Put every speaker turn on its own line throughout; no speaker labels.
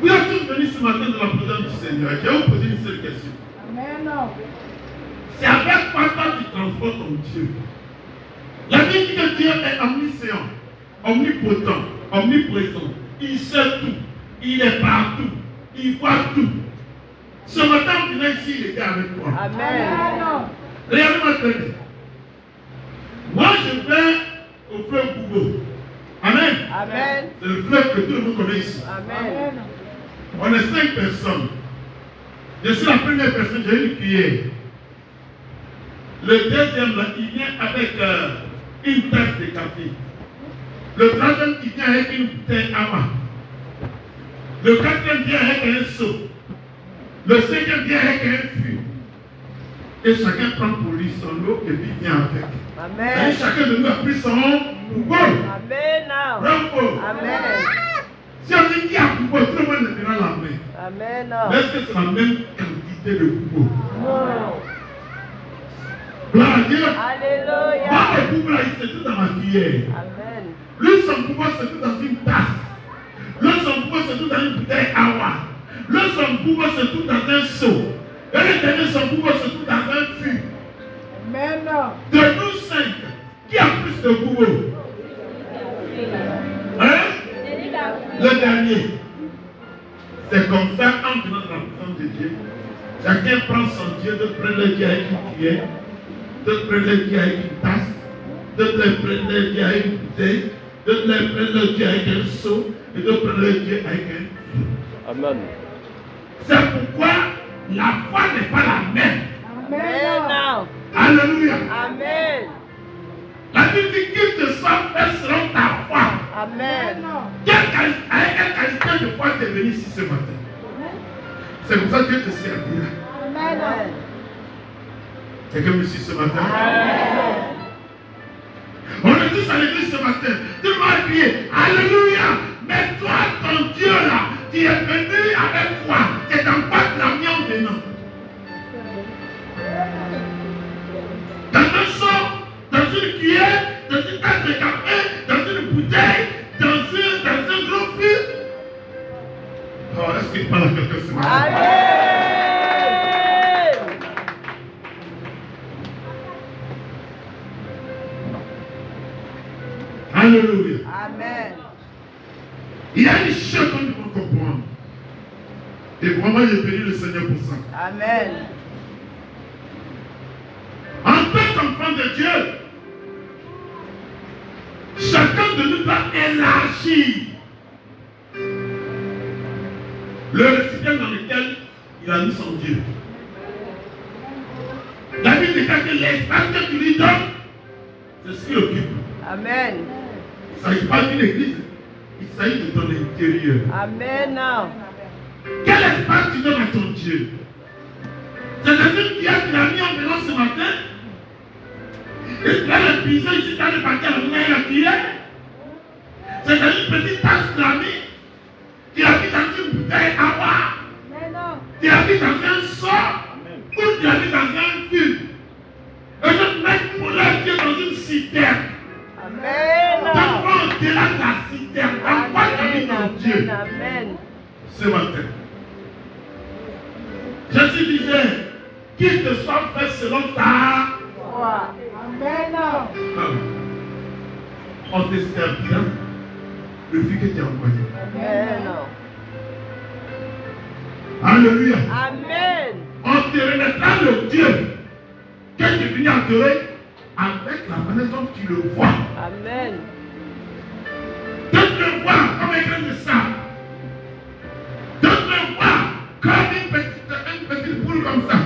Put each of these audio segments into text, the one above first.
Vous êtes tous venus ce matin dans la présence du Seigneur. Je vais vous poser une seule question.
Amen.
C'est avec quoi toi tu transportes ton Dieu. La Bible dit que Dieu est omniscient, omnipotent, omniprésent. Il sait tout. Il est partout. Il voit tout. Ce matin, on venait ici, il était avec toi.
Amen.
Regardez-moi très bien. Moi, je vais au fleuve Bougo. Amen.
Amen.
C'est le fleuve que tout le monde connaît ici.
Amen.
On est 5 personnes. Je suis la première personne, j'ai une cuillère. Le deuxième, là, il vient avec une tasse de café. Le troisième, il vient avec une bouteille à main. Le quatrième vient avec un seau. Le cinquième vient avec un fût. Et chacun prend pour lui son eau et puis vient avec.
Amen.
Et chacun de nous a pris son bougon.
Amen.
Bravo.
Amen.
Si on dit qu'il y a bougon, tout le monde lèvera la main.
Amen.
Mais est-ce que c'est la même quantité de bougon?
Non.
Gloire à Dieu.
Alléluia.
Moi, le bougon là, il se trouve dans ma cuillère.
Amen.
Lui, son bougon se trouve dans une tasse. Lui, son bougon se trouve dans une bouteille à eau. Lui, son bougon se trouve dans un seau. Et le dernier, son bougon se trouve dans un fût.
Amen.
De nous 5, qui a plus de bougon? Hein? Le dernier. C'est comme ça, en venant dans la présence de Dieu, chacun prend son Dieu, d'autres prennent le Dieu avec une cuillère, d'autres prennent le Dieu avec une tasse, d'autres prennent le Dieu avec une bouteille, d'autres prennent le Dieu avec un seau, et d'autres prennent le Dieu avec un fût.
Amen.
C'est pourquoi la foi n'est pas la même.
Amen.
Alléluia.
Amen.
La Bible dit qu'il te soit fait selon ta foi.
Amen.
Avec quelle qualité de foi tu es venu ici ce matin? C'est pour ça que Dieu te servira.
Amen.
Quelqu'un me suit ce matin?
Amen.
On est tous à l'église ce matin. Tu m'as crié, Alléluia. Mais toi, ton Dieu là, tu es venu avec quoi? C'est dans quoi de la mienne venant? Dans un seau, dans une cuillère, dans une tasse de café, dans une bouteille, dans un gros fût. Oh, est-ce qu'il parle à quelqu'un ce matin?
Amen.
Alléluia.
Amen.
Il y a une chose qu'on doit comprendre. Et vraiment, j'ai béni le Seigneur pour ça.
Amen.
En tant qu'enfant de Dieu, chacun de nous doit élargir le récipient dans lequel il a mis son Dieu. La Bible dit que l'espace que tu lui donnes, c'est ce qu'il occupe.
Amen.
Il ne s'agit pas d'une église, il s'agit de ton intérieur.
Amen.
Quel espace tu donnes à ton Dieu? C'est-à-dire qu'il y a qui l'a mis en venant ce matin. Et tu as le pigeon ici, tu as le paquet à la main et la cuillère. C'est-à-dire une petite tasse de la mis. Tu l'as mis dans une bouteille à boire. Tu l'as mis dans un seau. Ou tu l'as mis dans un fût. Et je mets pour leur Dieu dans une citerne.
Amen.
Donc on au-delà de la citerne. En quoi tu as mis ton Dieu
Amen.
ce matin? Jésus disait, qu'il te soit fait selon ta
foi. Amen.
On te servira le fils que tu as envoyé.
Amen.
Alléluia.
Amen.
On te remettra le Dieu que tu es venu adorer avec la manière dont tu le vois.
Amen.
D'autres le voient comme un grain de sable. D'autres le voient comme une petite boule comme ça.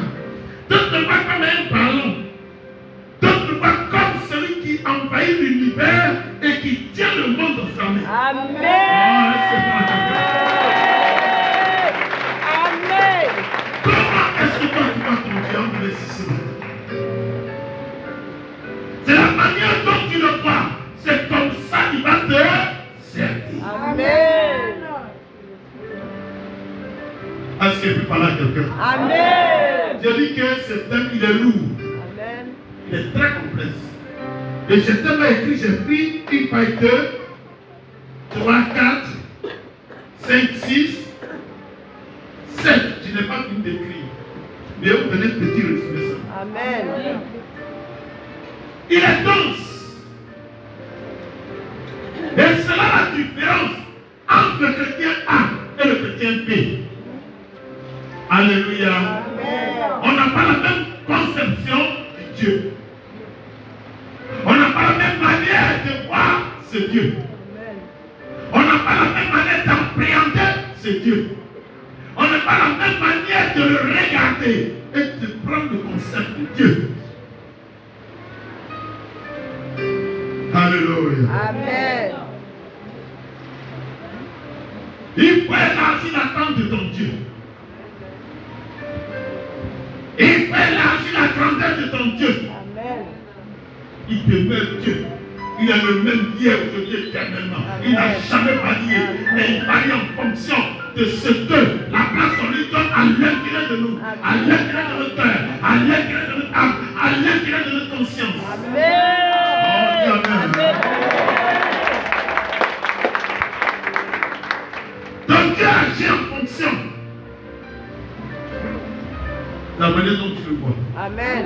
D'autres le voient comme un ballon. D'autres le voient comme celui qui envahit l'univers et qui tient le monde dans sa main.
Amen. Amen.
Comment est-ce que toi tu vas ton Dieu en ici ce matin? C'est la manière dont tu le vois. C'est comme ça qu'il va te servir.
Amen.
Est-ce que je peux parler à quelqu'un?
Amen.
Je dis que ce thème il est lourd.
Amen.
Il est très complexe. Et ce thème a écrit, j'ai pris une paille 2, 3, 4, 5, 6, décrire. Mais vous donnez un petit résumé ça.
Amen.
Il est dense. Et c'est là la différence entre le chrétien A et le chrétien B. Alléluia.
Amen.
On n'a pas la même conception de Dieu. On n'a pas la même manière de voir ce Dieu.
Amen.
On n'a pas la même manière d'appréhender ce Dieu. On n'a pas la même manière de le regarder et de prendre le concept de Dieu. Alléluia.
Amen.
Il faut élargir l'attente de ton Dieu. Il faut élargir la grandeur de ton Dieu.
Amen.
Il demeure Dieu. Il est le même hier, aujourd'hui, éternellement. Il n'a jamais varié. Mais il varie en fonction de ce que la place qu'on lui donne à l'intérieur de nous, à l'intérieur de notre cœur, à l'intérieur de notre âme, à l'intérieur de notre conscience.
Amen.
Oh, Amen. Donc Dieu agit en fonction de la manière dont tu le vois.
Amen.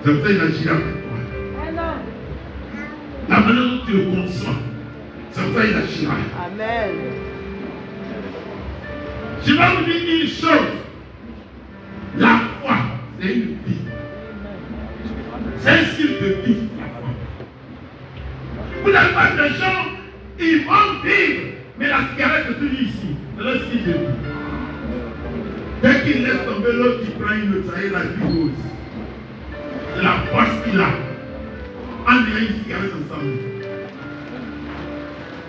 C'est pour ça qu'il agit avec toi. La manière dont tu le conçois, c'est pour ça qu'il agira.
Amen.
Je vais vous dire une chose. La foi, c'est une vie. C'est un style de vie, la foi. Vous n'avez pas de gens, ils vont vivre, mais la cigarette est toujours ici. C'est le style de vie. Dès qu'il laisse tomber l'autre, il prend une autre, ça y est, la vie rose. C'est la force qu'il a. On dirait une cigarette ensemble.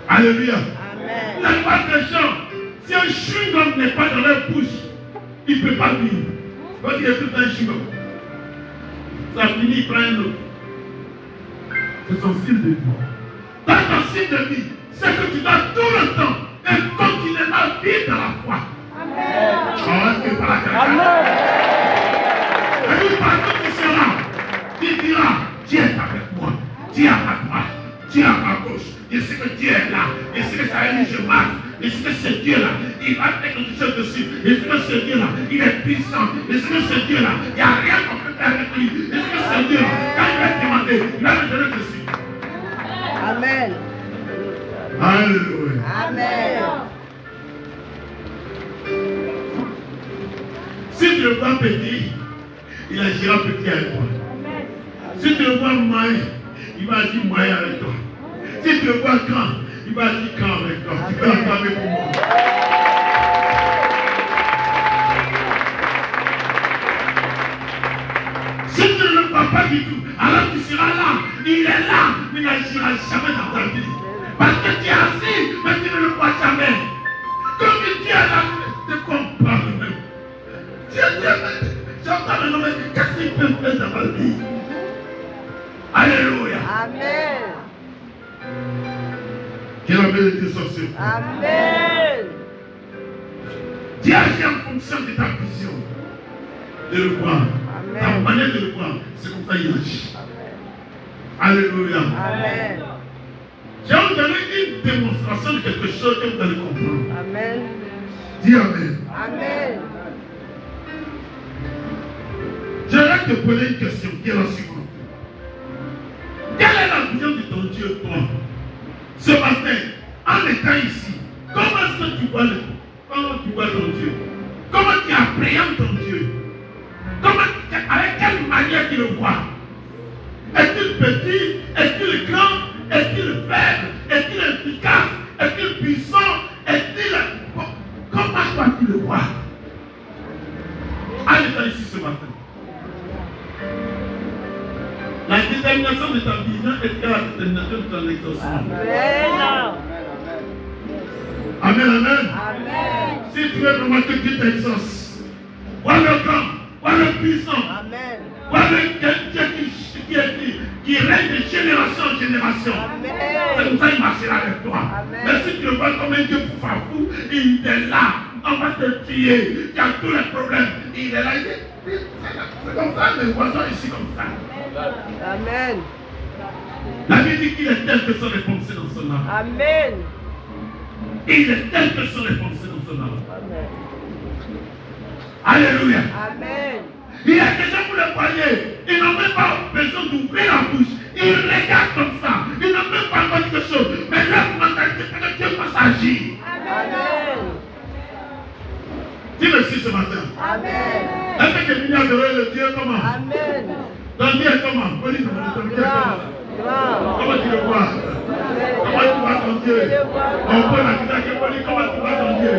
Alléluia.
Amen.
Vous n'avez pas de gens, si un chewing-gum n'est pas dans leur bouche, il ne peut pas vivre. Quand il est tout un chewing-gum, ça finit, il prend un autre. C'est son style de vie. Dans ton style de vie, c'est que tu dois tout le temps et continuellement vivre dans la foi.
Amen.
Oh, est-ce que par la
Amen.
et nous, partout tu seras, tu diras, Dieu est avec moi, Dieu est à ma droite, Dieu est à ma gauche. Je sais que Dieu est là, je sais que ça a dit je marche, je sais que ce Dieu-là, il va mettre quelque chose dessus, je sais que ce Dieu-là, il est puissant, je sais que ce Dieu-là, il n'y a rien qu'on peut faire avec lui, je sais que ce Dieu-là, quand il va te demander, il va me donner dessus.
Amen.
Alléluia.
Amen.
Si tu le vois petit, il agira petit avec toi. Si tu le vois moyen, il va agir moyen avec toi. Si tu le vois grand, il va agir grand avec toi. Tu peux l'acclamer pour moi. Si tu ne le vois pas du tout, alors tu seras là. Il est là, mais il n'agira jamais dans ta vie. Parce que tu es assis, mais tu ne le vois jamais. Comme Dieu est là, tu te comprends même. Dieu, j'entends le nom, mais qu'est-ce qu'il peut faire dans ma vie? Alléluia.
Amen.
Qu'il a béni sur ce.
Amen.
Dieu agit en fonction de ta vision. De le voir. Ta
Amen.
manière de le voir. C'est comme ça qu'il agit. Alléluia.
Amen.
Je vais vous donner une démonstration de quelque chose que vous allez comprendre.
Amen.
Dis Amen.
Amen.
Je vais te poser une question qui est la suivante. Quelle est la vision de ton Dieu, toi? Ce matin, en étant ici, comment est-ce que tu vois ton Dieu? Comment tu appréhendes ton Dieu? Avec quelle manière tu le vois? Est-il petit? Est-il grand? Est-il faible? Est-il efficace? Est-il puissant? Est-il... Comment toi tu le vois? En étant ici ce matin. La détermination de ta vision est la détermination de ton exaucement.
Amen.
Amen, amen.
Amen.
Si tu veux vraiment que Dieu t'exauce, vois le grand, vois le puissant,
Amen.
vois le Dieu qui règne de génération en génération. C'est
Amen.
comme ça qu'il marchera avec toi.
Amen.
Mais si tu le vois comme un Dieu pour faire fou, il est là. On va te tuer. Tu as tous les problèmes. Il est là. C'est comme ça, mes voisins ici comme ça.
Amen.
La Bible dit qu'il est tel que sont les pensées dans son âme.
Amen.
Il est tel que sont les pensées dans son âme.
Amen.
Alléluia.
Amen.
Il y a des gens, vous les voyez, ils n'ont même pas besoin d'ouvrir la bouche. Ils regardent comme ça. Ils n'ont même pas encore quelque chose. Mais leur mentalité, peut-être Dieu va s'agir.
Amen.
Dis merci ce matin.
Amen.
Est-ce que tu adorer le Dieu comment?
Amen.
Ton Dieu est comment? Comment tu le vois? Comment tu vois ton Dieu? On peut la dire comment tu vois ton Dieu?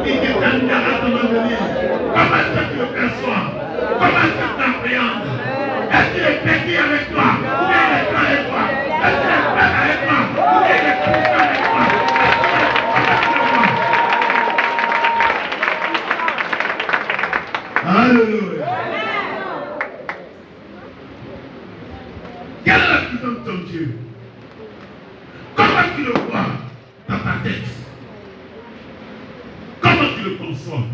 Il te donne à ton avenir. Comment est-ce que tu le perçois? Comment est-ce que tu l'appréhendes? Est-ce qu'il est petit avec toi? Ou bien il est grand avec toi? Est-ce qu'il est frère avec toi? Ou bien il est puissant avec toi? Alléluia. Quelle est la puissance de ton Dieu? Comment tu le vois dans ta tête? Comment tu le conçois?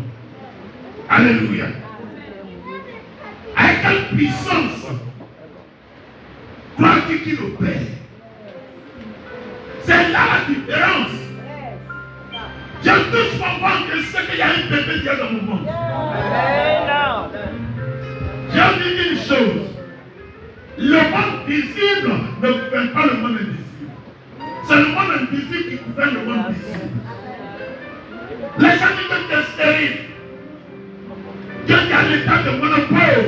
Alléluia. Avec quelle puissance crois-tu qu'il opère? C'est là la différence. Je touche mon ventre et je sais qu'il y a un bébé qui est dans mon ventre. J'ai dit une chose. Le monde visible ne gouverne pas le monde invisible. C'est le monde invisible qui gouverne le monde visible. Les gens qui disent que c'est stérile. Dieu est à l'état de monopole.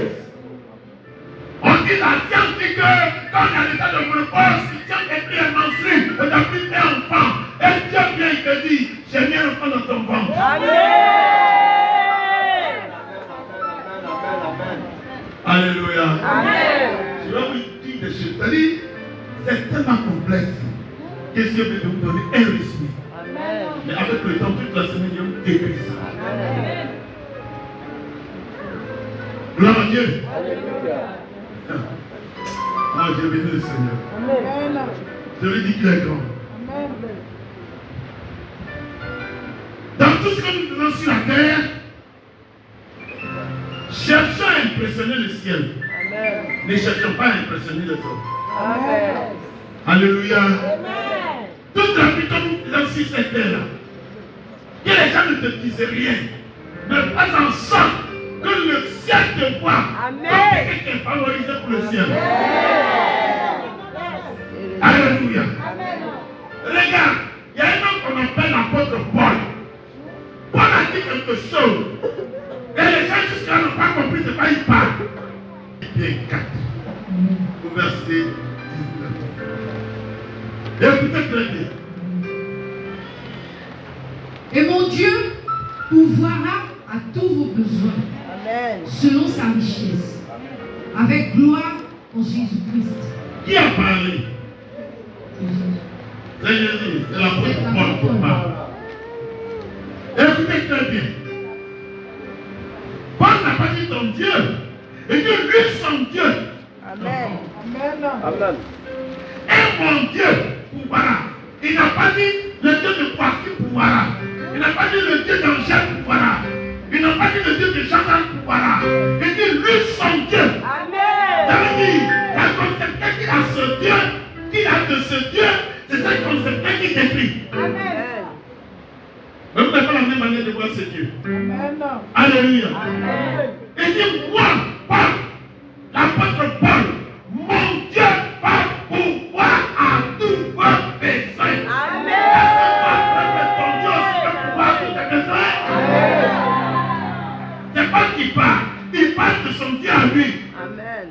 On dit la science dit que quand on est à l'état de monopole, si Dieu est pris un menstrué, on a pris un enfant. Et Dieu vient et te dit, j'ai mis un enfant dans ton ventre.
Amen.
Alléluia.
Amen.
Je vais vous dire des choses. C'est-à-dire, c'est tellement complexe que Dieu veut nous donner un résumé.
Amen.
Mais avec le temps, toute la semaine, il y a décrit ça.
Amen.
Gloire à Dieu.
Alléluia.
Moi, j'ai béni le Seigneur.
Amen.
Je lui dis qu'il est grand.
Amen.
Dans tout ce que nous faisons sur la terre, cherchons à impressionner le ciel.
Amen.
Ne cherchons pas à impressionner les hommes.
Amen.
Alléluia.
Amen.
Toute la vie que nous faisons sur cette terre-là, que les gens ne te disent rien, mais fais en sorte que le ciel te voit.
Amen.
Comme quelqu'un qui est favorisé pour le ciel.
Amen.
Alléluia.
Amen.
Regarde, il y a un homme qu'on appelle l'apôtre Paul. Paul a dit quelque chose. Et les gens jusqu'à n'ont pas compris de quoi il parle. Bien 4, au verset 19. Écoutez très bien.
Et mon Dieu pourvoira à tous vos besoins
Amen.
selon sa richesse, avec gloire en Jésus-Christ.
Qui a parlé? C'est Jésus, c'est l'apôtre Paul qui parle. Écoutez très bien. Paul n'a pas dit ton Dieu. Il dit lui son Dieu.
Amen. Amen.
Et mon Dieu pourvoira. Il n'a pas dit le Dieu de Poissy pourvoira. Il n'a pas dit le Dieu d'Angèle pourvoira. Il n'a pas dit le Dieu de Chantal pourvoira. Il dit lui son Dieu.
Amen.
Ça veut dire, la conception qu'il a ce Dieu, qu'il a de ce Dieu, c'est cette conception qui décrit.
Amen.
Mais vous n'avez pas la même manière de voir ce Dieu.
Amen.
Alléluia.
Amen.
Il dit, moi, Paul, l'apôtre Paul, mon Dieu va pouvoir à tous vos besoins.
Amen.
Est-ce que ton Dieu aussi va pouvoir à tous tes besoins? C'est pas qu'il parle. Il parle de son Dieu à lui.
Amen.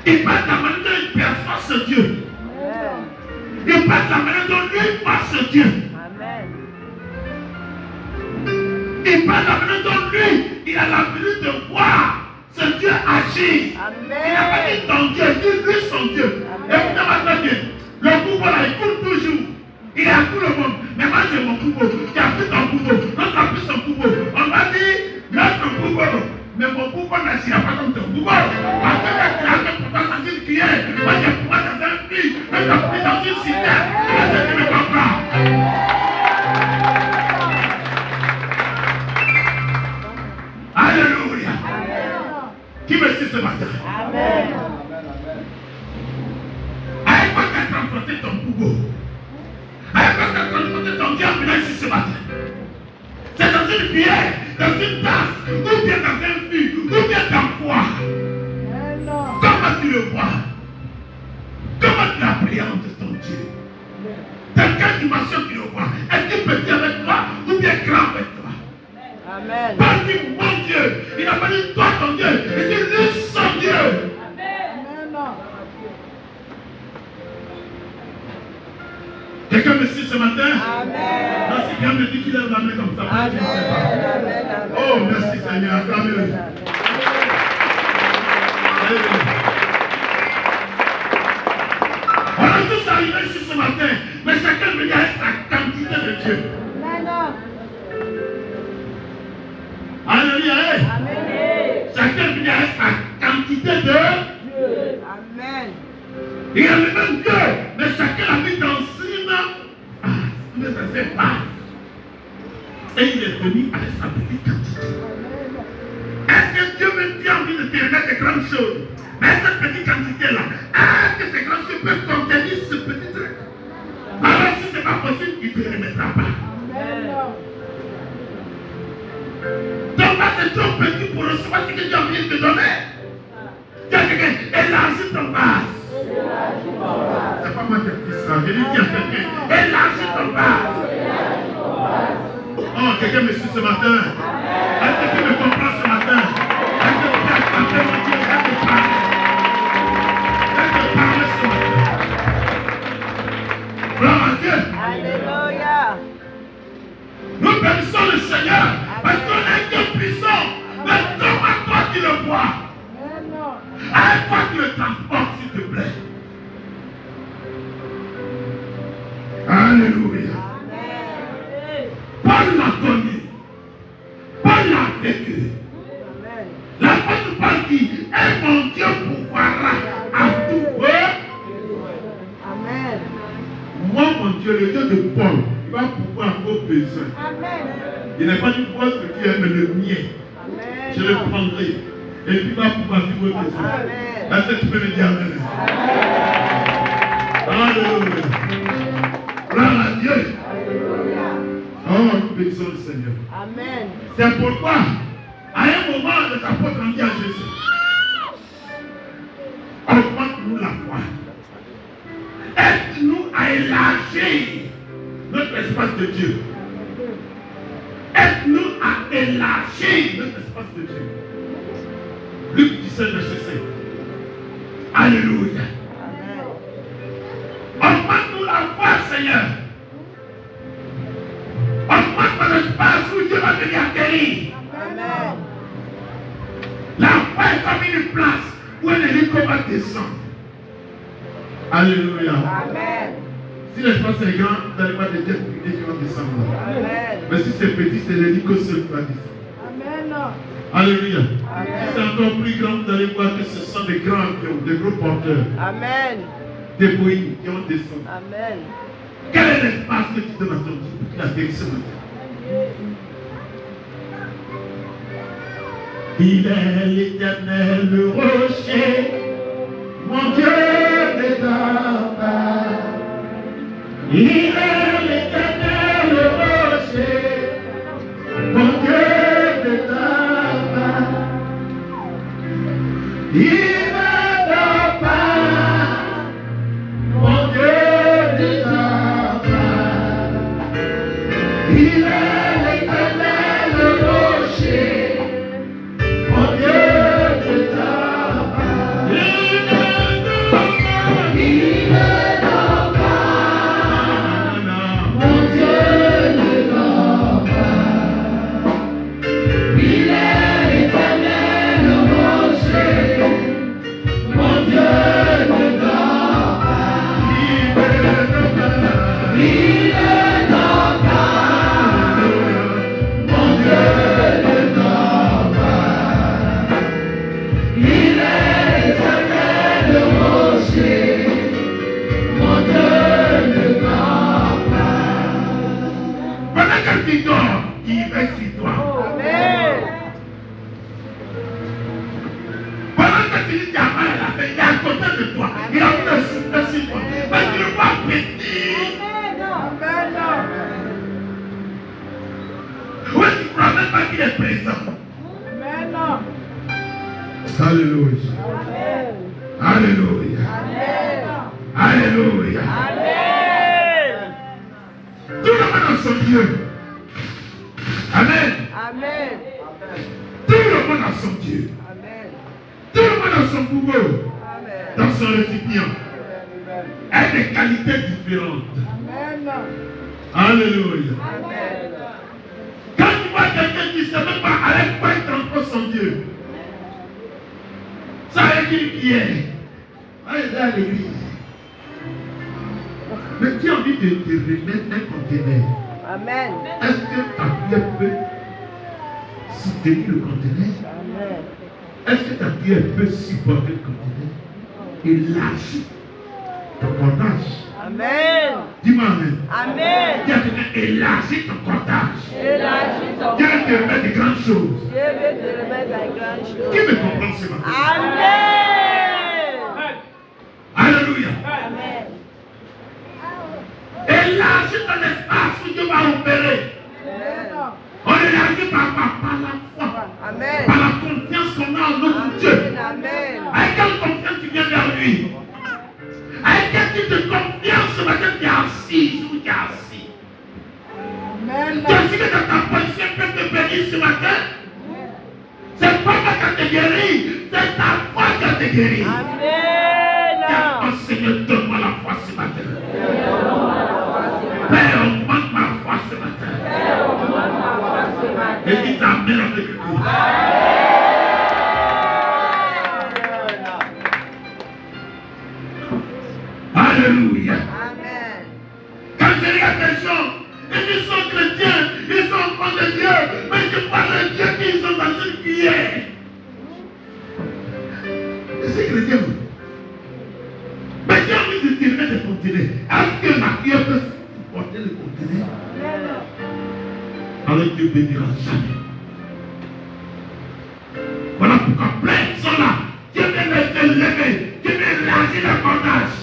Il parle de la manière dont il perçoit ce Dieu.
Amen.
Il parle de la manière dont lui voit ce Dieu.
Amen.
Il parle de la manière dont lui, il a l'habitude de voir ce Dieu agir.
Amen.
Il n'a pas dit ton Dieu, il dit lui son Dieu. Écoutez-moi très bien. Le couple là, il coule toujours. Il est à tout le monde. Mais moi j'ai mon couple. Tu as pris ton couple. L'autre a pris son couple. On m'a dit, l'autre ton couple. Mais mon couple n'agira pas comme ton couple. Parce que tu as pourtant dans une cuillère. Moi j'ai pouvoir dans un puits. Mais tu as pris dans une citerne. Est-ce que tu me comprends? Alléluia. Qui me suit ce matin?
Amen.
Avec quoi tu as transporté ton couple? Avec quoi tu as transporté ton Dieu ici ce matin? C'est dans une cuillère dans une tasse, ou bien dans un fil, ou bien dans quoi? Comment tu le vois? Comment tu appréhendes ton Dieu? Dans quelle dimension tu le vois? Est-il petit avec toi ou bien grand avec toi?
Amen.
Pas dit mon Dieu. Il n'a pas dit toi ton Dieu. Il dit lui son Dieu.
Amen.
Quelqu'un me suit ce matin?
Amen.
Non, si quelqu'un me dit qu'il lève la main comme ça. Je ne sais pas.
Amen.
Oh, merci Seigneur. Acclamez-le. On est tous arrivés ici ce matin, mais chacun veut dire sa quantité de Dieu. Alléluia.
Amen.
Chacun veut dire sa quantité de Dieu.
Amen.
Il y a le même Dieu, mais chacun l'a mis dans une base. Et il est venu avec sa petite quantité. Est-ce que Dieu veut dire envie de te remettre des grandes choses? Mais cette petite quantité-là, est-ce que ces grandes choses peuvent contenir ce petit truc? Alors si ce n'est pas possible, il ne te remettra pas. Ton vase est trop petit pour recevoir ce que Dieu a envie de te donner. Dis à quelqu'un, élargis ton vase. C'est pas moi qui ai dit ça, je l'ai dit à quelqu'un, élargis ton vase. Oh, quelqu'un me suit ce matin. Est-ce que tu me comprends ce matin? Est-ce que tu as attrapé mon Dieu? Est-ce que tu parles? Est-ce que tu parles ce matin? Gloire à Dieu.
Alléluia.
Nous bénissons le Seigneur parce qu'on est Dieu puissant. Mais comment toi tu le vois? À quoi tu le transportes, s'il te plaît? Alléluia. Paul l'a connu. Paul l'a vécu. L'apôtre Paul dit, et mon Dieu pourvoira à tout feu.
Amen.
Moi, mon Dieu, le Dieu de Paul, il va pouvoir à vos besoins. Il n'est pas du votre qui aime le mien. Je le prendrai. Et puis il va pouvoir tous vos besoins. Est-ce que tu peux me dire amen? Alléluia. Gloire à Dieu. Oh, nous bénissons le Seigneur.
Amen.
C'est pourquoi, à un moment, les apôtres ont dit à Jésus, augmente-nous la foi. Aide-nous à élargir notre espace de Dieu. Aide-nous à élargir notre espace de Dieu. Luc 17, verset 5. Alléluia. Augmente-nous la foi, Seigneur. Augmente mon espace où Dieu va venir guérir.
Amen.
La foi est comme une place où un hélico va descendre. Alléluia.
Amen.
Si l'espace est grand, vous n'allez pas de têtes privées qui vont descendre.
Amen.
Mais si c'est petit, c'est l'hélico seul qui va descendre.
Amen.
Alléluia.
Amen.
Si c'est encore plus grand, vous allez voir que ce sont des grands avions, des gros porteurs,
Amen.
des Boeing qui vont descendre.
Amen.
Quel est l'espace que tu donnes à ton Dieu pour qu'il atterrisse ce matin? Il est l'éternel le rocher, mon Dieu ne dort pas. Il est l'éternel le rocher, mon Dieu ne dort pas. Il ne dort pas, mon Dieu ne dort pas. Il est l'éternel le rocher, mon Dieu ne dort pas. Il ne dort pas. Il ne dort pas. Mon Dieu ne dort pas. Il est l'éternel le rocher, mon Dieu ne dort pas. Il ne dort pas. Mon Dieu ne dort pas. Il est l'éternel le rocher, mon Dieu ne dort pas. Pendant que tu dors, il reste sur toi.
Amen.
Pendant que tu dis ta main à la tête, il est à côté de toi. Il a un souffle sur toi. Mais tu le vois petit.
Amen.
When you promise sait pas qu'il est présent.
Amen.
Alléluia.
Amen.
Alléluia.
Amen.
Alléluia.
Amen.
Tout le monde a son Dieu. Amen.
Amen.
Tout le monde a son Dieu.
Amen.
Tout le monde a son pouvoir
Amen.
dans son récipient. A des qualités différentes.
Amen.
Alléluia.
Amen.
Quand tu vois quelqu'un qui ne sait même pas avec quoi il transporte son Dieu, ça avec une prière. Allez à l'église. Mais tu as envie de te remettre un conteneur.
Amen.
Est-ce que ta prière peut soutenir le conteneur?
Amen.
Est-ce que ta prière peut supporter le conteneur? Élargir ton cordage.
Amen.
Dis-moi amen.
Amen.
Dis à quelqu'un, élargis ton cordage.
Élargis ton
Dieu te remet de grandes choses.
Dieu veut te remettre dans les grandes
Qui
choses.
me comprend ce matin?
Amen.
Alléluia.
Amen.
Élargis ton espace où Dieu va opérer.
Amen.
On élargit par la foi,
Amen.
par la confiance qu'on a en notre Dieu.
Amen.
Avec quelle confiance tu viens vers lui? Avec quel type de confiance ce matin tu es assis ou tu es assis?
Amen.
Tu as su que dans ta position peut te bénir ce matin? C'est pas toi qui te guérit, c'est ta foi qui te guérit.
Amen.
Oh Seigneur, donne-moi la foi ce matin. Père, augmente ma foi ce matin. Et dis ta mère avec lui. Alléluia.
Amen.
Quand je regarde les gens, ils sont chrétiens, ils sont enfants de Dieu, mais je parle de Dieu qu'ils sont dans une prière. C'est chrétien, vous. Mais j'ai envie de te mettre le conteneur. Est-ce que ma prière peut supporter le conteneur? Alors Dieu bénira jamais. Voilà pourquoi plein sont là. Dieu vient de se lever. Dieu vient élargir le cordage.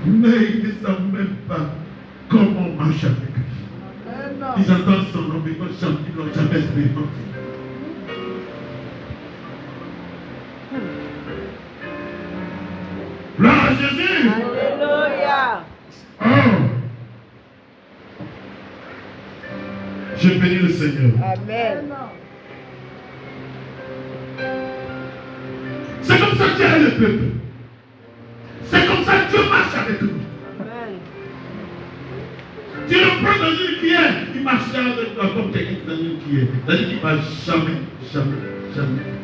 Mais ils ne savent même pas comment on marche avec lui. Ils entendent son nom, mais ils n'ont jamais expérimenté. Gloire à Jésus.
Alléluia.
Oh. Je bénis le Seigneur.
Amen.
C'est comme ça que Dieu aide le peuple. C'est comme ça que Dieu marche avec nous.
Amen.
Tu le prends dans une cuillère, il marchera avec toi comme quelqu'un qui est dans une cuillère. C'est-à-dire qu'il ne va jamais.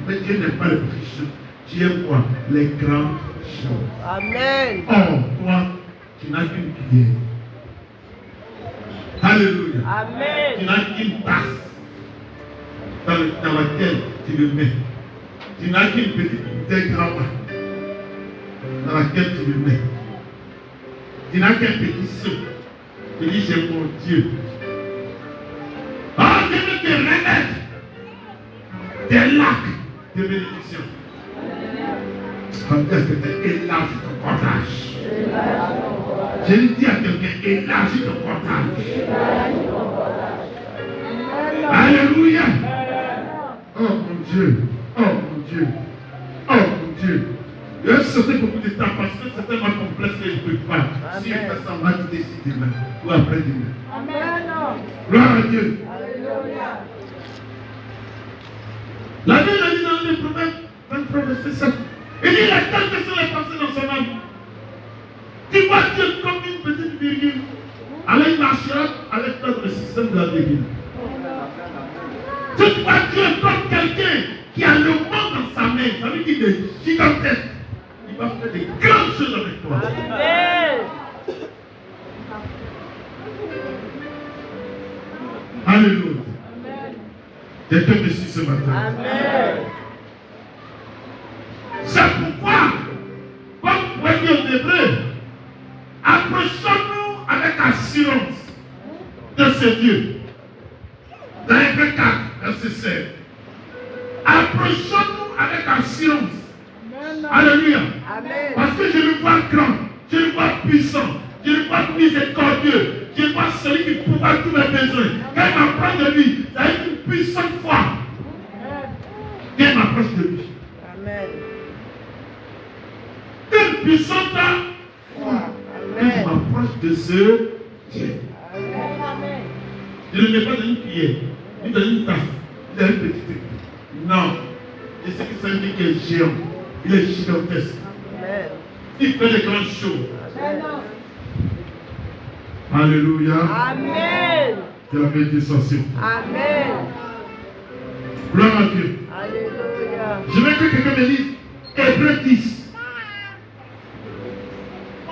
Mais Dieu n'est pas le petit chose. Tu aimes quoi? Les grandes choses.
Amen.
Or, toi, tu n'as qu'une cuillère. Alléluia.
Amen.
Tu n'as qu'une tasse dans laquelle tu le mets. Tu n'as qu'une petite bouteille grand dans laquelle tu le mets. Tu n'as qu'un petit seau. Tu dis, c'est mon Dieu. Oh, Dieu veut te remettre des lacs de bénédiction. Quand quelqu'un élargit ton cordage. Je lui dis à quelqu'un, élargis ton cordage. Alléluia. Oh mon Dieu. Oh mon Dieu. Oh mon Dieu. Je vais sauter beaucoup de temps parce que c'est tellement complexe que je ne peux pas. Si je fais ça, on va te décider demain ou après-demain.
Amen.
Gloire à Dieu.
Alléluia.
La Bible a dit dans les Proverbes 23, verset 7. Il dit, la tête que sont les pensées dans son âme. Tu vois Dieu comme une petite virgule. Alors il marchera avec toi dans le système de la virgule. Tu vois Dieu comme quelqu'un qui a le monde dans sa main. Ça veut dire qu'il est gigantesque. Il va faire des grandes choses avec toi.
Amen.
Alléluia. Quelqu'un me suit ce matin.
Amen.
C'est pourquoi, comme vous voyez aux Hébreux, approchons-nous avec assurance de ce Dieu. Dans Hébreux 4, verset 7. Approchons-nous avec assurance. Alléluia.
Amen.
Parce que je le vois grand, je le vois puissant, je le vois miséricordieux, Je vois celui qui pourra tous mes besoins. Quand il m'approche de lui, ça va être une puissante foi. Quand il m'approche de lui.
Amen.
Une puissante foi. Quand il m'approche de ce Dieu.
Amen.
Je ne mets pas dans une cuillère, ni dans une tasse, ni dans une petite truc. Non. Et ce qui s'indique qu'il est géant. Il est gigantesque.
Amen.
Il fait des grandes choses.
Amen.
Alléluia.
Amen.
Que la bénédiction.
Amen.
Gloire à Dieu.
Alléluia.
Je veux que quelqu'un me dise Hébreux 10.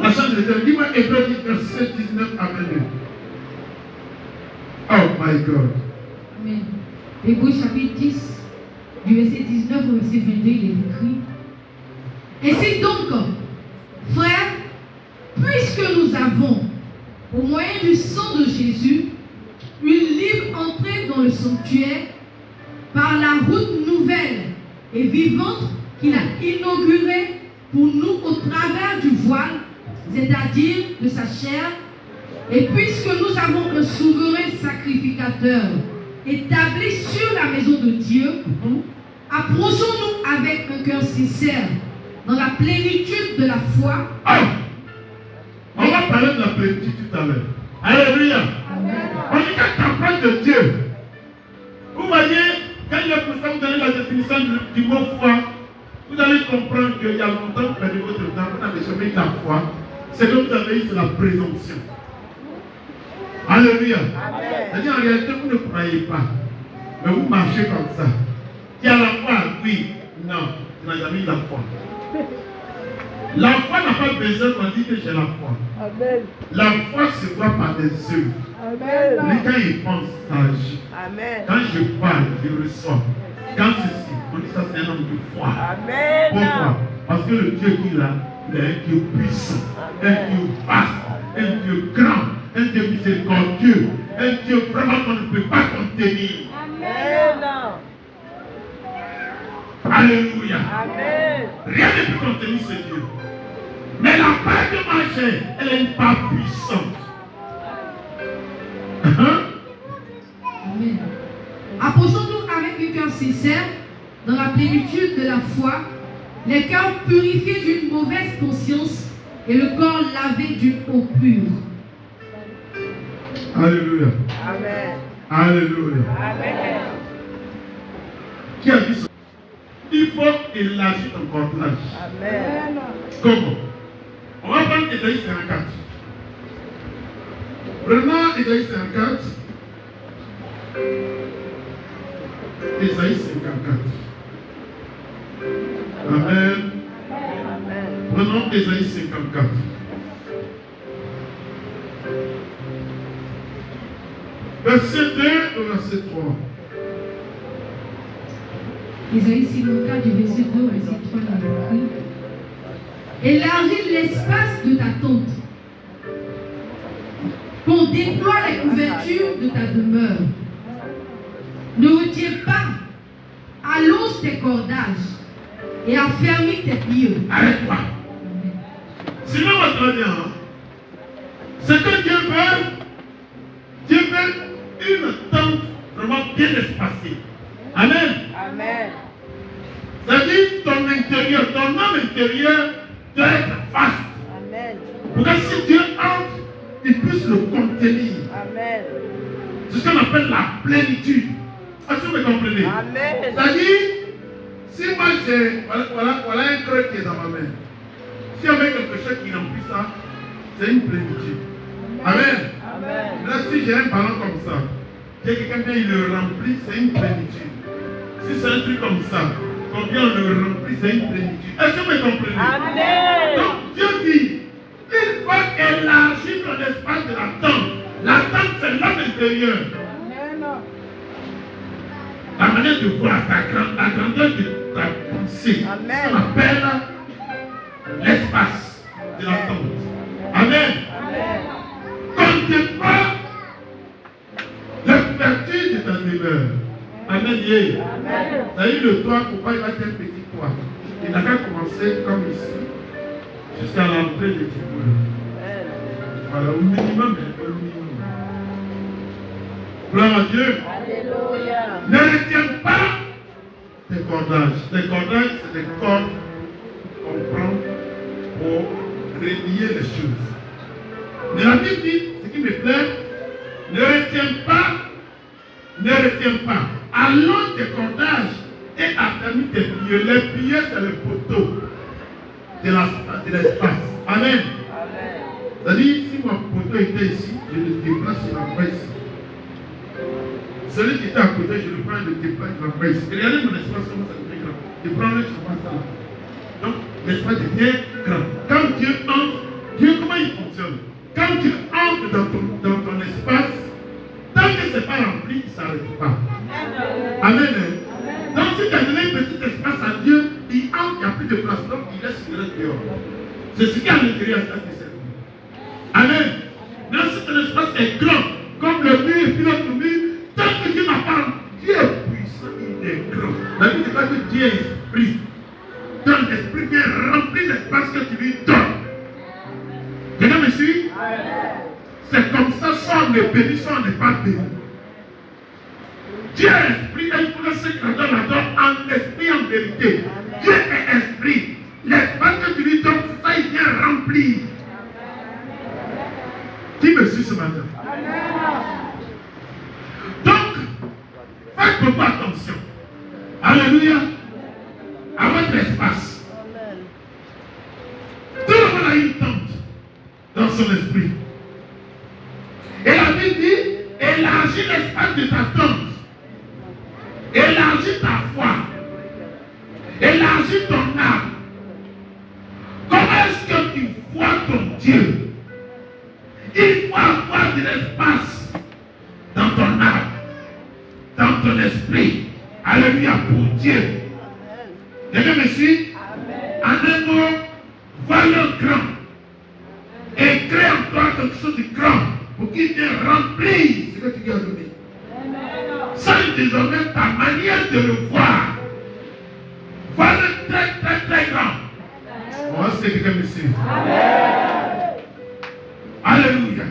La chambre de l'Éternel. Dis-moi Hébreux 10, verset 19 à 22. Oh my God.
Amen. Hébreux chapitre 10, du verset 19 au verset 22, il est écrit. Ainsi donc, frères, puisque nous avons, au moyen du sang de Jésus, une libre entrée dans le sanctuaire par la route nouvelle et vivante qu'il a inaugurée pour nous au travers du voile, c'est-à-dire de sa chair, et puisque nous avons un souverain sacrificateur établi sur la maison de Dieu, approchons-nous avec un cœur sincère dans la plénitude de la foi.
On va parler de la plénitude tout à l'heure. Alléluia. On dit quand tu approches de Dieu, vous voyez, quand il est pour ça, vous donnez la définition du mot foi, vous allez comprendre qu'il y a longtemps, vous perdez votre temps, vous n'avez jamais eu la foi. C'est que vous avez eu de la présomption. Alléluia. C'est-à-dire en réalité, vous ne croyez pas, mais vous marchez comme ça. Il y a la foi, oui, non, tu n'as jamais eu la foi. La foi n'a pas besoin qu'on dise que j'ai la foi.
Amen.
La foi se voit par des œuvres.
Amen.
Mais quand il pense, ça agit.
Amen.
Quand je parle, je reçois. Quand ceci, on dit ça c'est un homme de foi.
Amen.
Pourquoi? Parce que le Dieu qu'il a, il est un Dieu puissant, un Dieu vaste, un Dieu grand, un Dieu miséricordieux, un Dieu vraiment qu'on ne peut pas contenir.
Amen.
Alléluia.
Amen.
Rien ne peut contenir ce Dieu. Mais la part de ma chair, elle est une part puissante.
Amen. Approchons-nous avec un cœur sincère dans la plénitude de la foi, les cœurs purifiés d'une mauvaise conscience et le corps lavé d'une eau pure.
Alléluia.
Amen.
Alléluia.
Amen.
Qui a dit ça? Il faut élargir ton comptage.
Amen.
Comment? On va prendre Ésaïe 54. Prenons Ésaïe 54. Ésaïe 54. Amen.
Amen.
Prenons Ésaïe 54. Verset 2 au verset 3.
Ésaïe 54 du verset 2 au verset 3 il est écrit. Élargis l'espace de ta tente, qu'on déploie les couvertures de ta demeure. Ne retiens pas, allonge tes cordages et affermis tes pieux.
Arrête-toi. Sinon, on va te dire, ce que Dieu veut une tente vraiment bien espacée. Amen.
Amen.
C'est-à-dire ton intérieur, ton homme intérieur doit être vaste.
Amen.
Pour que si Dieu entre, il puisse le contenir.
Amen.
C'est ce qu'on appelle la plénitude. Est-ce que vous me comprenez?
Amen.
C'est-à-dire, si moi j'ai, voilà un creux qui est dans ma main. Si on met quelque chose qui remplit ça, c'est une plénitude. Amen.
Amen.
Là, si j'ai un ballon comme ça, que quelqu'un vient, il le remplit, c'est une plénitude. Si c'est un truc comme ça, quand vient, on le remplit, c'est une plénitude. Est-ce que vous me comprenez?
Amen.
Donc, Dieu dit, il faut élargir l'espace de la tente. La tente, c'est l'homme intérieur. La manière de voir la grandeur de ta pensée.
Amen.
Ça appelle l'espace de la tente. Amen.
Amen.
Contemple la couverture de ta demeure. Amen. Yeah.
Amen.
Ça y est, le toit, pourquoi il va être un petit toit? Il n'a qu'à commencer comme ici, jusqu'à l'entrée de Tiboula. Voilà, au minimum, au minimum. Gloire à Dieu.
Alléluia.
Ne retiens pas tes cordages. Les cordages, c'est des cordes qu'on prend pour relier les choses. Mais la Bible dit, ce qui me plaît, ne retiens pas. Allonge tes cordages et affermis tes pieds. Les pieds, c'est le poteau de l'espace. Amen. C'est-à-dire, si mon poteau était ici, je le déplace, je l'envoie ici. Celui qui était à côté, je le prends, je le déplace, je l'envoie ici. Regardez mon espace, comment ça devient grand. Je prends le, je l'envoie ça là. Donc, l'espace devient grand. Quand Dieu entre, Dieu, comment il fonctionne? Quand Dieu entre dans ton espace, tant que ce n'est pas rempli, il ne s'arrête pas. Amen. Donc, si tu as donné un petit espace à Dieu, il entre, il n'y a plus de place. Donc, il laisse le reste dehors. C'est ce qui est à l'intérieur de ta servir. Amen. Même si ton espace est grand, comme le mur et puis l'autre mur, tant que Dieu n'a pas, Dieu est puissant, il est grand. La Bible dit pas que Dieu est esprit. Donc l'esprit vient remplir l'espace que tu lui donnes. Quelqu'un me suit? C'est comme ça, soit on est béni, soit on n'est pas béni. Dieu est esprit et il faut que ceux qui l'adorent l'adorent en esprit, en vérité. Dieu est esprit. L'espace que tu lui donnes, c'est ça, il vient remplir. Qui me suit ce matin? Donc, faites beaucoup attention. Alléluia. À votre espace. Tout le monde a une tente dans son esprit. Et la Bible dit, élargis l'espace de ta tente. Élargis ta foi. Élargis ton âme. Comment est-ce que tu vois ton Dieu? Il faut avoir de l'espace dans ton âme, dans ton esprit. Alléluia pour Dieu. Quelqu'un me suit? En un mot, vois-le grand. Et crée en toi quelque chose de grand pour qu'il vienne remplir ce que tu lui as donné. Change désormais ta manière de le voir. Vois-le très très très grand. Moi, c'est quelqu'un me suit. Alléluia.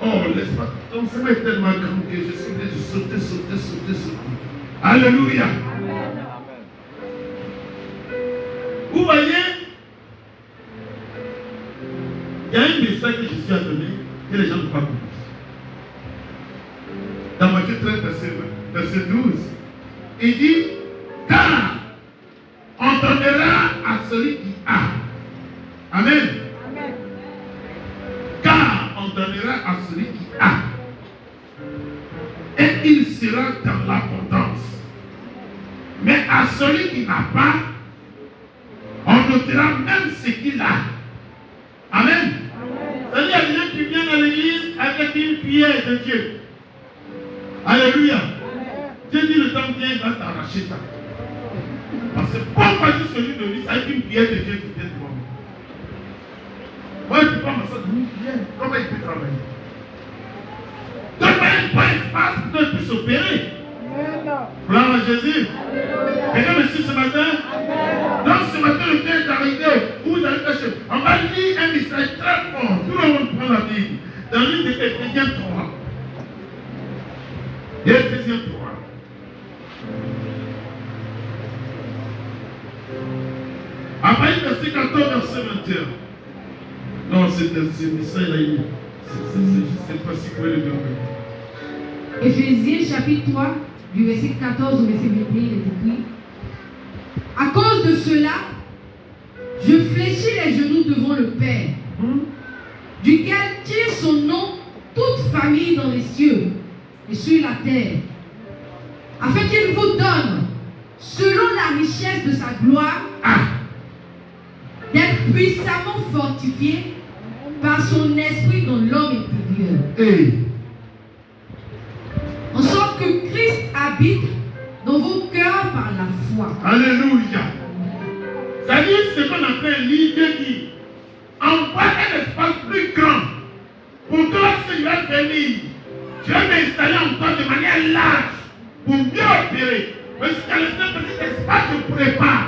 Oh, l'espace. Ton Seigneur est tellement grand que je suis obligé de sauter. Alléluia. Vous voyez, il y a un message que je suis à donner que les gens ne croient pas. Dans Matthieu 13, verset 12, il dit, car on donnera à celui qui a. Amen. Car on donnera à celui qui a. Et il sera dans l'abondance. Mais à celui qui n'a pas, on notera même ce qu'il a. Amen. C'est-à-dire, il y a des gens qui viennent à l'église avec une prière de Dieu. Alléluia. Dieu dit, le temps vient, il va t'arracher ça. Parce que pourquoi je suis de lui, c'est avec une prière de Dieu qui vient devant moi. Moi, je ne peux pas m'asseoir de une prière. Comment il peut travailler? Donne-moi un bon espace pour qu'il puisse opérer. Gloire à Jésus. Quelqu'un me suit ce matin? Donc ce matin, le temps est arrivé où vous allez cacher. On va lire un message très fort. Tout le monde prend la Bible. Dans l'une des Éphésiens 3. Éphésiens 3. Après verset 14, verset 21. Non, c'est ce message-là. Je ne sais pas si vous pouvez le donner.
Éphésiens chapitre 3, du verset 14 au verset 21, il est écrit: à cause de cela, je fléchis les genoux devant le Père, duquel tire son nom toute famille dans les cieux et sur la terre, afin qu'il vous donne, selon la richesse de sa gloire, d'être puissamment fortifié par son esprit dans l'homme intérieur. En sorte que Christ habite dans vos cœurs par la foi.
Alléluia. C'est-à-dire ce qu'on a fait, Dieu dit, envoie un espace plus grand. Pour toi, si je vais venir, je vais m'installer encore de manière large pour mieux opérer. Parce qu'à ce petit espace, je ne pourrais pas.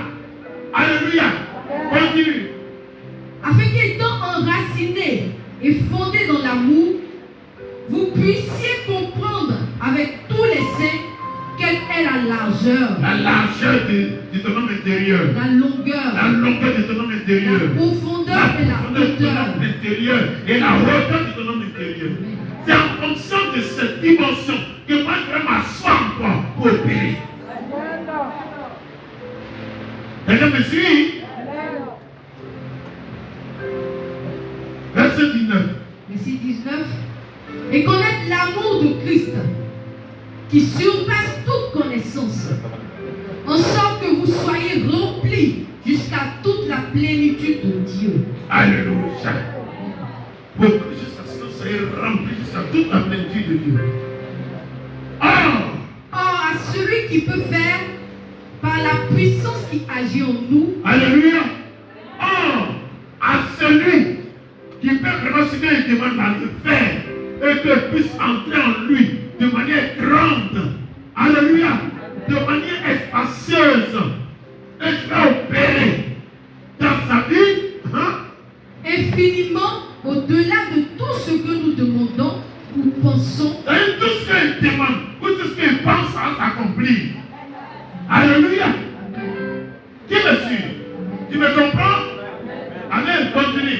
Alléluia. Continue.
Afin qu'étant enracinés et fondés dans l'amour, vous puissiez comprendre
La largeur de ton homme intérieur.
la longueur,
La longueur de ton homme intérieur.
la profondeur et la
profondeur de ton
hauteur.
homme intérieur. Et la hauteur de ton homme intérieur. C'est en fonction de cette dimension que moi je vais m'asseoir en toi pour opérer. Quelqu'un me suit? Verset 19.
Verset 19. Et connaître l'amour de Christ qui surpasse toute connaissance, en sorte que vous soyez remplis jusqu'à toute la plénitude de Dieu.
Alléluia. Pour que jusqu'à ce que vous soyez remplis jusqu'à toute la plénitude de Dieu.
Or, à celui qui peut faire par la puissance qui agit en nous.
Alléluia. Or, à celui qui peut vraiment ce qu'il demande à le faire et que puisse entrer en lui de manière grande. Alléluia. De manière espacieuse. Et je vais opérer dans sa vie.
Infiniment au-delà de tout ce que nous demandons ou pensons.
Et tout ce qu'il demande ou tout ce qu'il pense à s'accomplir. Alléluia. Qui me suit? Tu me comprends? Amen. Continue.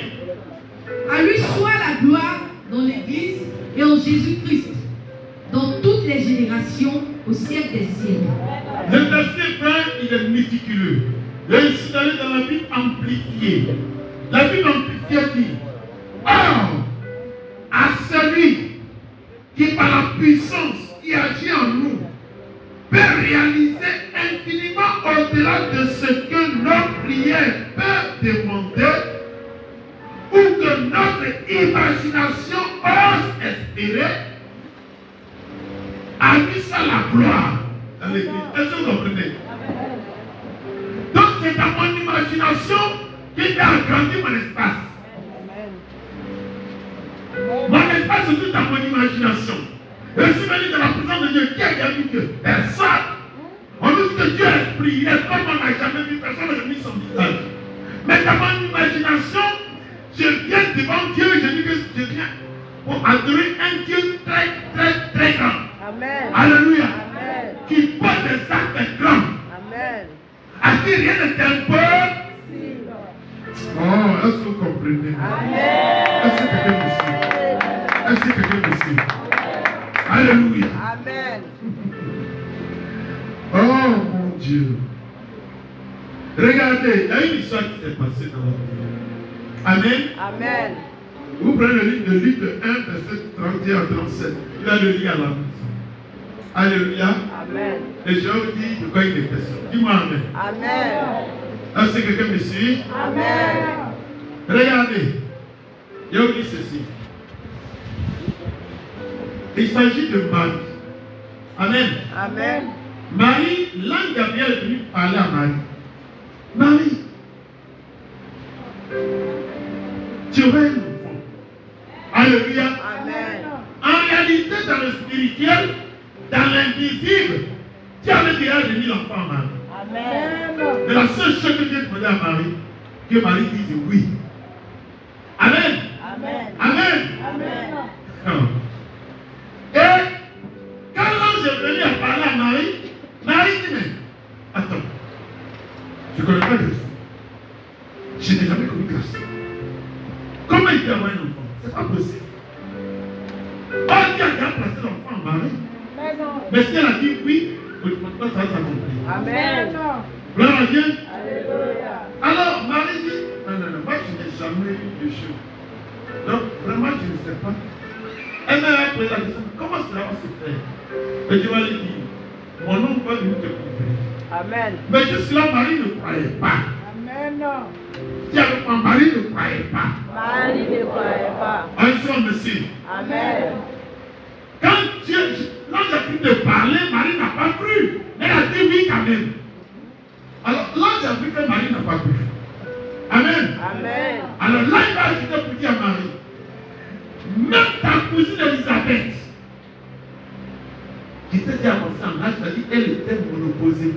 À lui soit la gloire dans l'Église et en Jésus-Christ, dans toutes les générations, au siècle des siècles.
Le verset 20, il est méticuleux. Et il s'est allé dans la Bible amplifiée. La Bible amplifiée dit: Or, à celui qui par la puissance qui agit en nous peut réaliser infiniment au-delà de ce que nos prières peuvent demander ou que notre imagination ose espérer, a mis ça la gloire dans l'église. Est-ce que vous comprenez? Donc c'est dans mon imagination qu'il a agrandi mon espace. Mon espace c'est tout dans mon imagination. Et je suis venu dans la présence de Dieu. Qui a vu Dieu? Personne. On dit que Dieu est esprit. Il est comme on n'a jamais vu. Personne n'a mis son visage. Mais dans mon imagination, je viens devant Dieu. Je dis que je viens pour adorer un Dieu très, très, très grand.
Amen.
Alléluia.
Amen.
Qui porte des actes grands.
Amen.
À qui rien ne t'importe. Oh, est-ce que vous comprenez?
Amen.
Est-ce que quelqu'un me suit? Est-ce que quelqu'un me suit? Alléluia.
Amen.
Oh mon Dieu. Regardez, il y a une histoire qui s'est passée dans la Bible. Amen.
Amen.
Vous prenez le livre de 1, verset 31 à 37. Il va le lire à la maison. Alléluia.
Amen.
Et je vous dis de quoi il est question. Dis-moi Amen.
Amen.
Est-ce que quelqu'un me suit?
Amen.
Regardez. Je vous dis ceci. Il s'agit de Marie. Amen.
Amen.
Marie, l'ange Gabriel est venu parler à Marie. Marie, tu aurais un enfant. Alléluia.
Amen.
En réalité, dans le spirituel, dans l'invisible, Dieu avait déjà remis l'enfant à Marie.
Amen.
Mais la seule chose que Dieu demandait à Marie, que Marie dise oui. Amen.
Amen.
Amen.
Amen.
Et quand l'ange est venu à parler à Marie, Marie dit, mais attends, je ne connais pas Jésus. Je n'ai jamais connu Christ. Comment il peut avoir un enfant? C'est pas possible. Oh, Dieu a déjà placé l'enfant en Marie. Mais si elle a dit oui, on ne peut pas ça s'accomplir.
Amen.
Gloire à Dieu.
Alléluia.
Alors, Marie dit, non, moi je n'ai jamais eu de choses. Donc, vraiment, je ne sais pas. Elle m'a posé la question, comment cela va se faire? Et Dieu m'a dit, mon nom va venir te couvrir.
Amen.
Mais jusque-là, Marie ne croyait pas.
Amen.
Dis avec moi, Marie ne croyait pas.
Marie ne croyait pas.
Un seul monsieur.
Amen.
Quand Dieu, l'ange a fini de parler, Marie n'a pas cru. Elle a dit oui quand même. Alors, l'ange a vu que Marie n'a pas cru. Amen.
Amen.
Alors là, il va ajouter pour dire à Marie, même ta cousine Elisabeth, qui était déjà avancée en âge, c'est-à-dire elle était monoposée.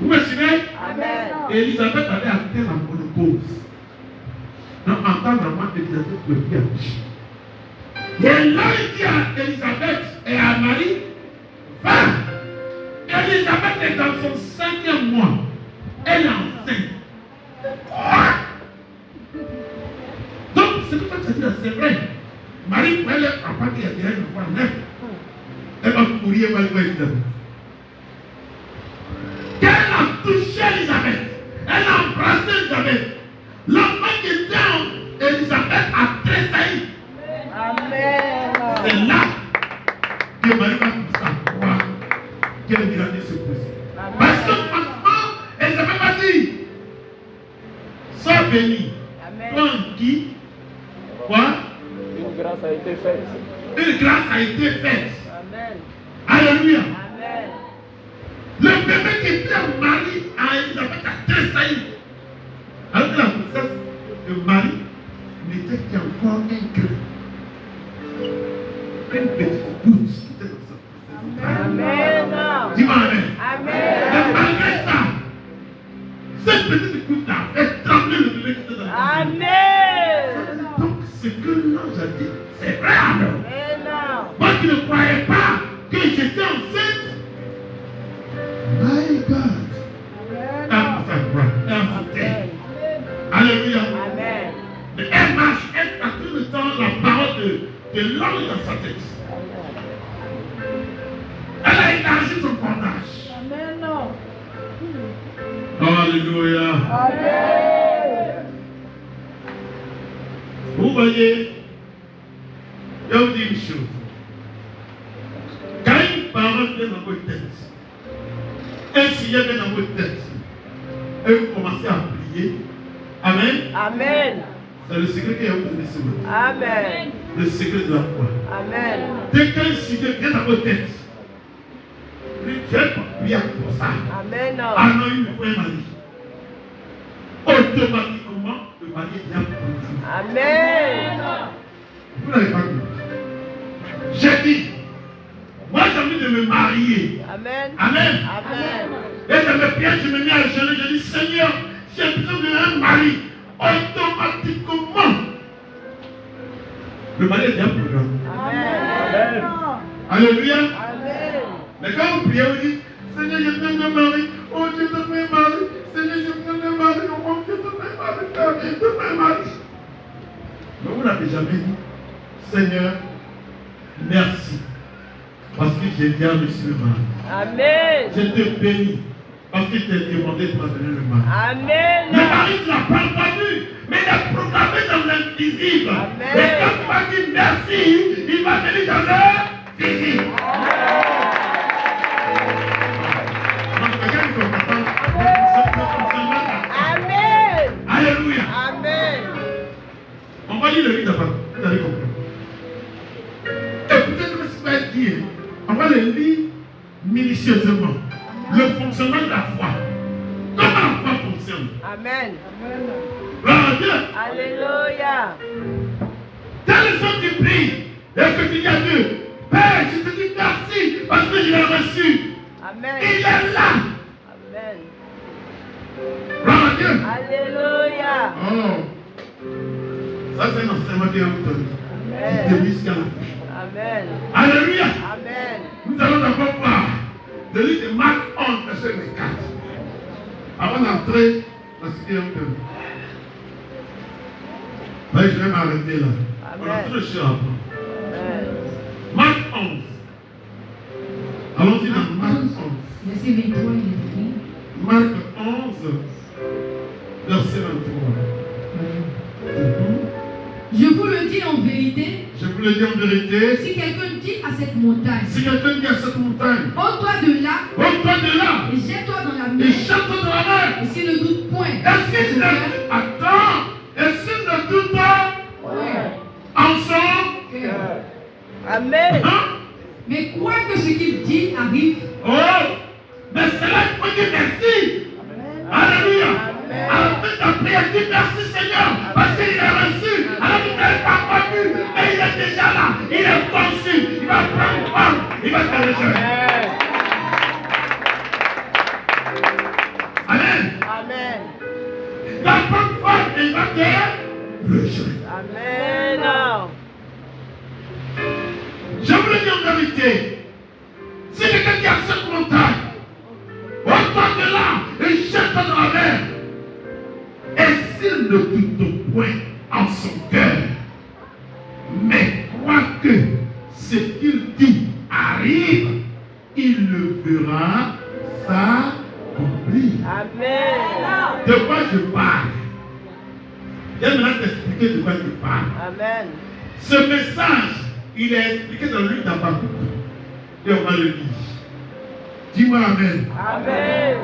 Vous me suivez?
Amen.
Et Elisabeth avait atteint la monopause. Donc, en tant que maman, Elisabeth ne pouvait plus accoucher. Et là, il dit à Elisabeth et à Marie, va, est dans son 5e mois. Elle est enceinte. Donc, ce que toi tu as dit là, c'est vrai. Marie, pour elle, papa qui a dit une fois neuf, elle va courir, elle va voir Elisabeth. Quand elle a touché Elisabeth, elle a embrassé Elisabeth. L'enfant qui était en Elisabeth a tressailli.
Amen.
C'est là que Marie va commencer à croire qu'elle est grandie se poser. Parce que maintenant, Elisabeth m'a dit, sois bénie.
Amen.
Toi qui, quoi?
Une grâce a été faite.
Une grâce a été faite.
Amen.
Alléluia.
Amen.
Le bébé qui était en Marie à Elisabeth a tressailli. Alors que la princesse de Marie n'était qu'encore un cœur. Une petite goutte qui était dans sa princesse.
Amen.
Dis-moi amen.
Amen.
Mais malgré ça, cette petite goutte-là fait trembler le bébé qui était dans la princesse.
Amen.
Donc ce que l'ange a dit, c'est vrai alors.
Amen.
Moi qui ne croyais pas que j'étais enceinte. My God. Un
Amen.
Alléluia.
Amen.
Mais elle marche, elle a tout le temps la parole de l'ange dans sa tête. Elle a élargi son cordage.
Amen.
Alléluia.
Amen.
Vous voyez, je vous dis une chose. Quand une parole vient dans votre tête, un signe vient dans votre tête, et vous commencez à prier, amen.
Amen.
C'est le secret que je vous donne ce matin.
Amen.
Le secret de la foi.
Amen.
Dès qu'un signe vient dans votre tête, lui, je vais prier pour ça.
Amen.
Ah non, il me faut un mari. Automatiquement, le mari est bien pour vous.
Amen.
Vous n'avez pas compris. J'ai dit, moi j'ai envie de me marier.
Amen.
Amen.
Amen.
Et je me prière, je me mets à genoux, je dis, Seigneur, j'ai besoin d'un mari. Automatiquement, le mari est bien programmé.
Amen.
Alléluia.
Amen.
Mais quand vous priez, vous dites, Seigneur, j'ai besoin d'un mari. Oh Dieu, donne-moi un mari. Seigneur, j'ai besoin d'un mari. Oh Dieu, donne-moi un mari. Donne-moi un mari. Mais vous n'avez jamais dit, Seigneur, merci. Parce que j'ai bien reçu le mari.
Amen.
Je te bénis. Parce que je t'ai demandé de me donner le mari.
Amen.
Le mari ne l'a pas entendu, mais il est programmé dans l'invisible.
Amen.
Et quand tu vas dire merci, il va venir dans le visible.
Amen.
Alléluia.
Amen.
On va lire le livre d'abord. Vous allez comprendre. Écoutez ce que je vais dire. On va le lire minutieusement. Le fonctionnement de la foi. Comment la foi fonctionne?
Amen.
Gloire à Dieu.
Alléluia.
Quand les gens te prient et que tu dis à Dieu, Père, je te dis merci parce que je l'ai reçu.
Amen.
Il est là.
Amen.
Gloire à Dieu.
Alléluia.
Oh. Ça, c'est un enseignement qui est entendu.
Amen.
De jusqu'à la fin.
Amen.
Alléluia.
Amen.
Nous allons d'abord voir le livre de Marc 11, verset 4. Avant d'entrer dans ce qui est entendu. Je vais m'arrêter là. On a tout le chien après.
Amen.
Marc 11. Allons-y dans Marc 11.
Verset 23, il est écrit.
Marc 11, verset 23.
Je vous le dis en vérité,
Je vous le dis en vérité.
si quelqu'un dit à cette montagne,
Si quelqu'un dit à cette montagne,
ôte-toi de là
ôte-toi de là
et jette-toi dans la
et
mer,
jette-toi dans la mer.
et s'il ne doute point,
Et s'il ne attends, et s'il ne doute pas en son
cœur.
Amen.
hein?
Mais crois que ce qu'il dit arrive.
Oh, mais cela il faut dire merci. Alléluia.
Amen.
Alors que ta prière, dis merci Seigneur, parce qu'il est reçu. Alors qu'il n'est pas connu, mais il est déjà là. Il est conçu. Il va prendre forme. Il va te rejoindre. Amen.
Amen.
Il va prendre forme et il va te rejoindre.
Amen.
Je vous le dis en vérité. Si quelqu'un dit à cette montagne, ne doute point en son cœur, mais croit que ce qu'il dit arrive, il le verra s'accomplir.
Amen.
De quoi je parle? Je vais maintenant t'expliquer de quoi je parle.
Amen.
Ce message, il est expliqué dans le livre d'Habakkuk. Et on va le lire. Dis-moi Amen.
Amen.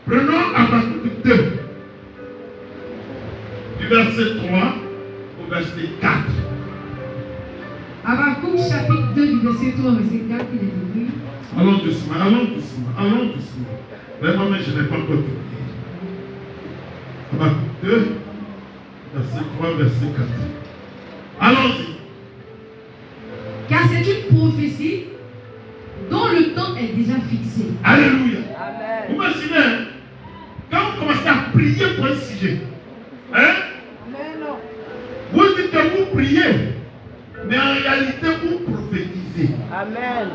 Prenons Habakkuk 2, du verset 3 au verset 4.
Habakkuk chapitre 2 du verset 3 au verset 4, il est écrit.
Allons doucement, allons doucement, allons doucement. Vraiment, mais je n'ai pas encore tout dit. Habakkuk 2, verset 3, verset 4. Allons-y.
Car c'est une prophétie dont le temps est déjà fixé.
Alléluia.
Amen.
Vous imaginez, hein, quand vous commencez à prier pour un sujet, hein, vous dites que vous priez, mais en réalité vous prophétisez.
Amen.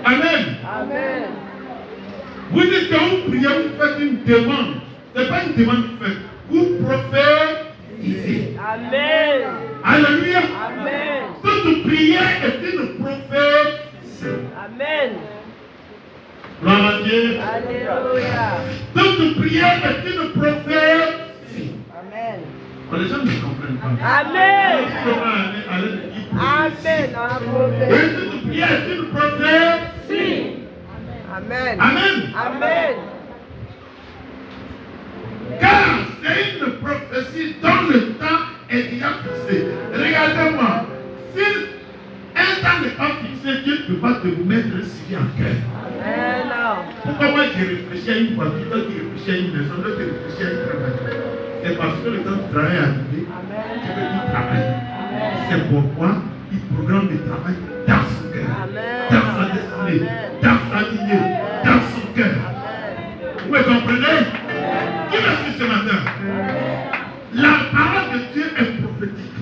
Amen.
Amen.
Vous dites que vous priez, vous faites une demande. Ce n'est pas une demande que vous faites. Vous prophétisez.
Amen.
Alléluia.
Amen.
Toute prière est une prophétie.
Amen.
Gloire à Dieu.
Alléluia.
Toute prière est une prophétie.
Amen.
Les gens ne comprennent pas.
Amen.
Amen.
Amen. Dans la prophétie.
Et toute prière est une prophétie.
Amen.
Amen.
Amen.
Car c'est une prophétie dont le temps est déjà fixé. Regardez-moi. Si un temps n'est pas fixé, Dieu ne peut pas te mettre un sujet en cœur.
Amen.
Pourquoi moi j'ai réfléchi à une voiture, toi tu réfléchis à une maison, toi tu réfléchis à un travail? C'est parce que le temps du travail est arrivé, tu veux y travailler. C'est pourquoi il programme le travail dans son cœur, dans sa destinée, dans sa lignée, dans son cœur. Vous me comprenez? Qui me suit ce matin? La parole de Dieu est prophétique.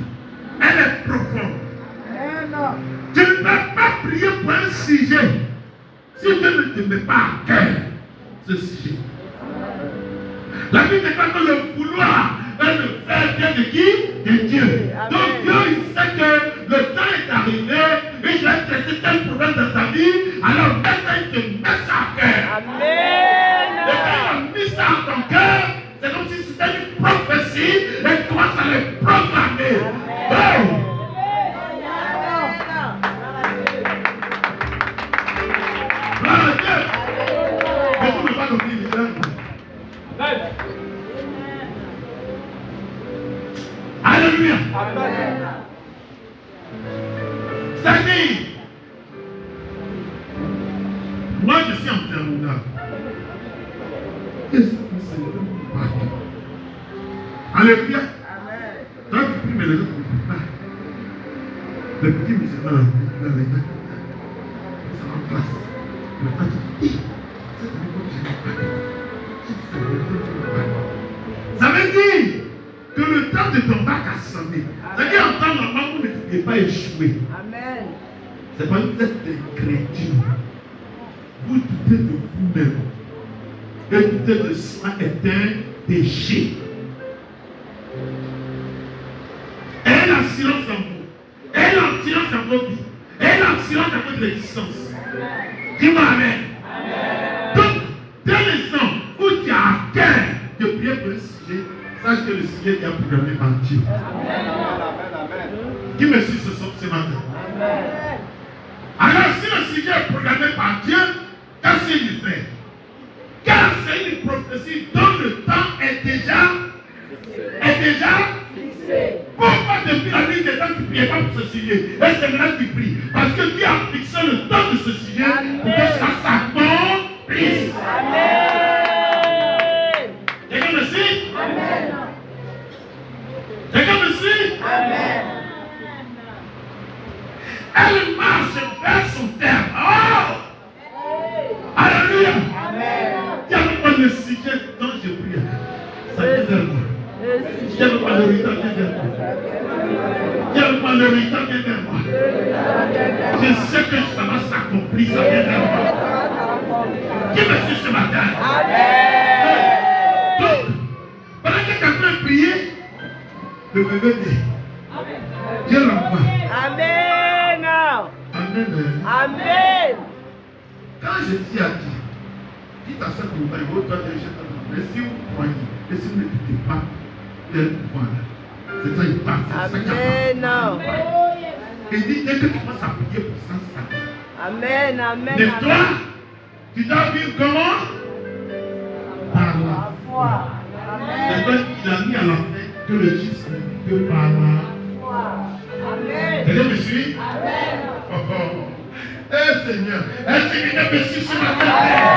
Elle est profonde. Tu ne peux pas prier pour un sujet si Dieu ne te met pas à cœur ce sujet. La Bible n'est pas que le vouloir est le faire bien de qui? De Dieu. Donc Dieu, il sait que le temps est arrivé et je vais traiter tel problème dans ta vie. Alors maintenant, il te met ça à cœur.
Amen.
Et quand il a mis ça à ton cœur, c'est comme si c'était une prophétie et tu commences à le proclamer. Oh! Gloire à Dieu. Mais vous ne pas l'oublier, les gens. Alléluia. C'est-à-dire, moi je suis en terminale. Qu'est-ce que c'est? Alléluia. Toi tu pries, mais les autres ne prient pas. Les petits musulmans, dans les mains, ils sont en place. Mais toi tu dis, ça veut dire que le temps de ton bac a sonné. C'est-à-dire en temps normal, vous ne pouvez pas échouer.
Amen.
C'est pas une tête de crédit. Vous doutez de vous-même. Et douter de soi est un péché. Et l'assurance en vous. Et l'assurance en vos vies. Et l'assurance en votre existence. Dis-moi Amen. Donc, dès l'instant où tu as à cœur de prier pour un sujet, sache que le sujet est programmé par Dieu. Qui me suit ce matin? Alors, si le sujet est programmé par Dieu, qu'est-ce qu'il fait? Car c'est une prophétie dont le temps est déjà fixé. Pourquoi depuis la nuit des temps tu ne priais pas pour ce sujet? Et c'est maintenant que tu pries. Parce que Dieu a fixé le temps de ce sujet pour que ça s'accomplisse.
Amen.
Quelqu'un me suit?
Amen.
Quelqu'un me suit?
Amen.
Elle marche vers son terme. Oh! Alléluia!
Amen.
Il n'y a pas le sujet dont je prie. Ça vient vers moi. Il n'y a pas le résultat qui vient vers moi. Il n'y a pas le résultat qui vient vers moi. Je sais que ça va s'accomplir, ça vient vers moi. Qui me suit ce matin?
Amen.
Donc, pendant que quelqu'un prier, quoi?
Amen.
Amen.
Amen.
Quand je dis à qui, dites à ce que vous voyez, votre déjà, mais si vous croyez, et si vous ne dites pas, voilà. C'est ça, il passe.
Amen.
Il dit, dès que tu commences à prier pour ça, ça.
Amen. Amen.
Mais toi, tu dois vivre comment? Par la foi. C'est toi qui a mis à la fin que le Christ ne peut pas la foi.
Amen.
Quelqu'un me suit?
Amen.
Oh, oh. Eh Seigneur, est-ce qu'il y a des ce matin?